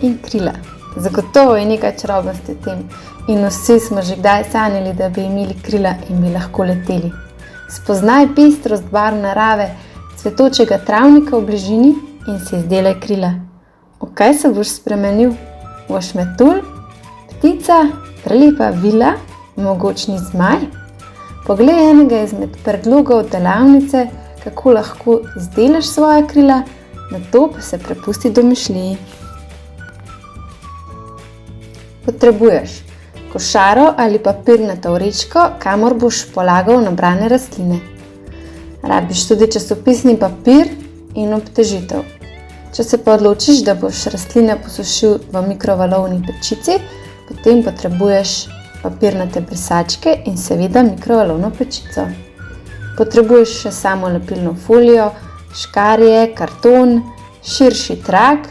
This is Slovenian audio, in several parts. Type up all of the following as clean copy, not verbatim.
in krila. Zagotovo je nekaj čarobnosti v tem in vsi smo že kdaj sanjali, da bi imeli krila in bi lahko leteli. Spoznaj pestrost barv narave, cvetočega travnika v bližini in si izdelaj krila. V kaj se boš spremenil? Boš metulj, ptica, prelepa vila, mogočni zmaj? Poglej enega izmed predlogov delavnice, kako lahko izdelaš svoja krila, nato pa se prepusti domišljiji. Potrebuješ košaro ali papirnato vrečko, kamor boš polagal nabrane rastline. Rabiš tudi časopisni papir in obtežitev. Če se pa odločiš, da boš rastline posušil v mikrovalovni pečici, potem potrebuješ papirnate brisačke in seveda mikrovalovno pečico. Potrebuješ še samolepilno folijo, škarje, karton, širši trak,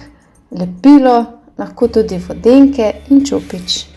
lepilo, lahko tudi vodenke in čopič.